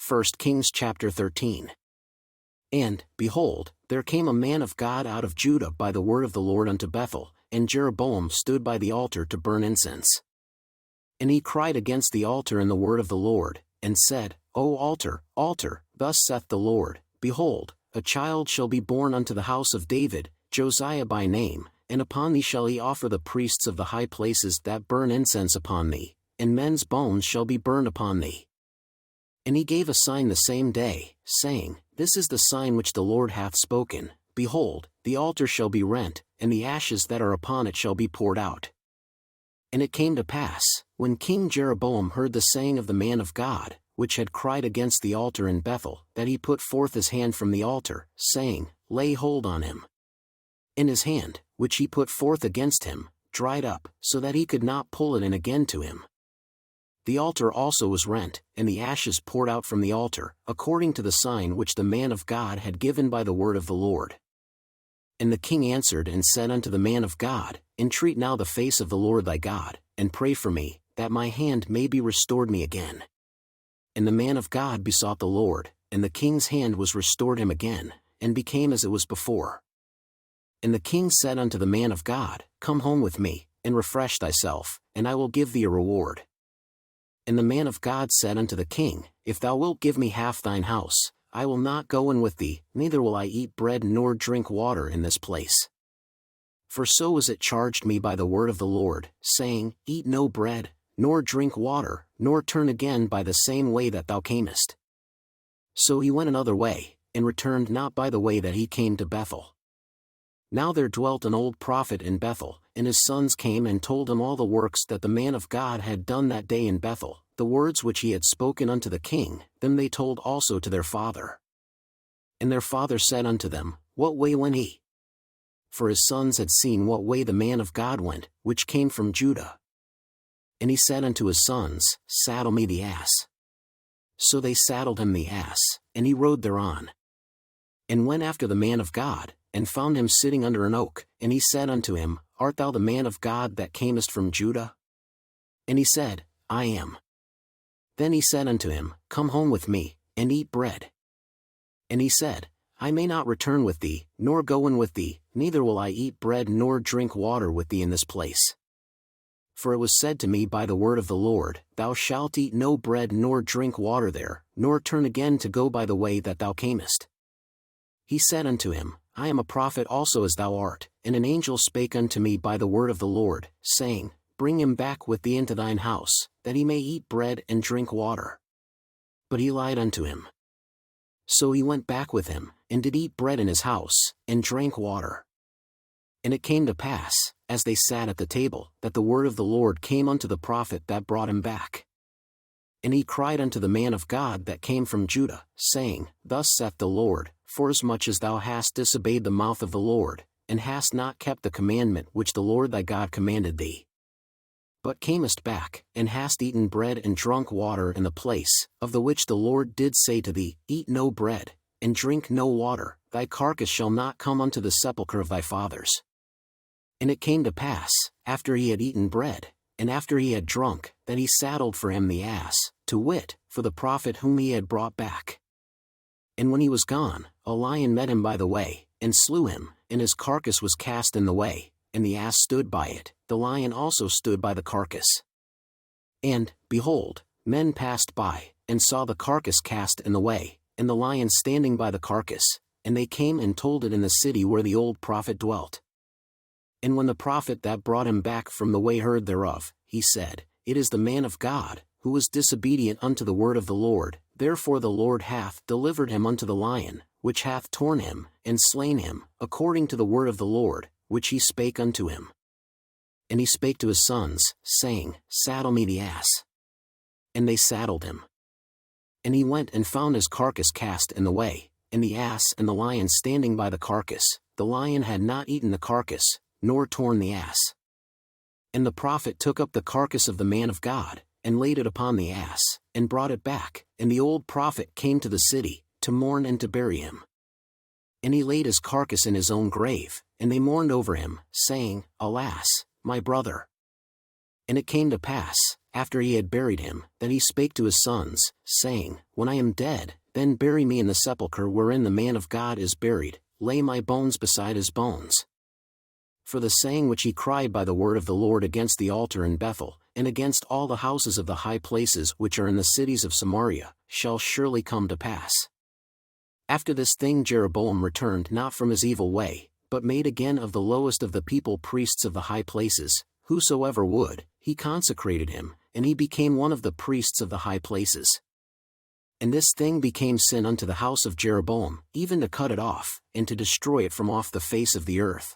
1 Kings chapter 13. And, behold, there came a man of God out of Judah by the word of the Lord unto Bethel, and Jeroboam stood by the altar to burn incense. And he cried against the altar in the word of the Lord, and said, O altar, altar, thus saith the Lord, Behold, a child shall be born unto the house of David, Josiah by name, and upon thee shall he offer the priests of the high places that burn incense upon thee, and men's bones shall be burned upon thee. And he gave a sign the same day, saying, This is the sign which the Lord hath spoken, Behold, the altar shall be rent, and the ashes that are upon it shall be poured out. And it came to pass, when King Jeroboam heard the saying of the man of God, which had cried against the altar in Bethel, that he put forth his hand from the altar, saying, Lay hold on him. And his hand, which he put forth against him, dried up, so that he could not pull it in again to him. The altar also was rent, and the ashes poured out from the altar, according to the sign which the man of God had given by the word of the Lord. And the king answered and said unto the man of God, Entreat now the face of the Lord thy God, and pray for me, that my hand may be restored me again. And the man of God besought the Lord, and the king's hand was restored him again, and became as it was before. And the king said unto the man of God, Come home with me, and refresh thyself, and I will give thee a reward. And the man of God said unto the king, If thou wilt give me half thine house, I will not go in with thee, neither will I eat bread nor drink water in this place. For so was it charged me by the word of the Lord, saying, Eat no bread, nor drink water, nor turn again by the same way that thou camest. So he went another way, and returned not by the way that he came to Bethel. Now there dwelt an old prophet in Bethel, and his sons came and told him all the works that the man of God had done that day in Bethel, the words which he had spoken unto the king, them they told also to their father. And their father said unto them, What way went he? For his sons had seen what way the man of God went, which came from Judah. And he said unto his sons, Saddle me the ass. So they saddled him the ass, and he rode thereon. And went after the man of God, and found him sitting under an oak, and he said unto him, Art thou the man of God that camest from Judah? And he said, I am. Then he said unto him, Come home with me, and eat bread. And he said, I may not return with thee, nor go in with thee, neither will I eat bread nor drink water with thee in this place. For it was said to me by the word of the Lord, Thou shalt eat no bread nor drink water there, nor turn again to go by the way that thou camest. He said unto him, I am a prophet also as thou art, and an angel spake unto me by the word of the Lord, saying, Bring him back with thee into thine house, that he may eat bread and drink water. But he lied unto him. So he went back with him, and did eat bread in his house, and drank water. And it came to pass, as they sat at the table, that the word of the Lord came unto the prophet that brought him back. And he cried unto the man of God that came from Judah, saying, Thus saith the Lord, Forasmuch as thou hast disobeyed the mouth of the Lord, and hast not kept the commandment which the Lord thy God commanded thee, but camest back, and hast eaten bread and drunk water in the place, of the which the Lord did say to thee, Eat no bread, and drink no water, thy carcass shall not come unto the sepulchre of thy fathers. And it came to pass, after he had eaten bread, and after he had drunk, that he saddled for him the ass, to wit, for the prophet whom he had brought back. And when he was gone, a lion met him by the way, and slew him, and his carcass was cast in the way, and the ass stood by it, the lion also stood by the carcass. And, behold, men passed by, and saw the carcass cast in the way, and the lion standing by the carcass, and they came and told it in the city where the old prophet dwelt. And when the prophet that brought him back from the way heard thereof, he said, It is the man of God, who was disobedient unto the word of the Lord, therefore the Lord hath delivered him unto the lion, which hath torn him, and slain him, according to the word of the Lord, which he spake unto him. And he spake to his sons, saying, Saddle me the ass. And they saddled him. And he went and found his carcass cast in the way, and the ass and the lion standing by the carcass. The lion had not eaten the carcass, nor torn the ass. And the prophet took up the carcass of the man of God, and laid it upon the ass, and brought it back, and the old prophet came to the city, to mourn and to bury him. And he laid his carcass in his own grave, and they mourned over him, saying, Alas, my brother! And it came to pass, after he had buried him, that he spake to his sons, saying, When I am dead, then bury me in the sepulchre wherein the man of God is buried, lay my bones beside his bones. For the saying which he cried by the word of the Lord against the altar in Bethel, and against all the houses of the high places which are in the cities of Samaria, shall surely come to pass. After this thing Jeroboam returned not from his evil way, but made again of the lowest of the people priests of the high places, whosoever would, he consecrated him, and he became one of the priests of the high places. And this thing became sin unto the house of Jeroboam, even to cut it off, and to destroy it from off the face of the earth.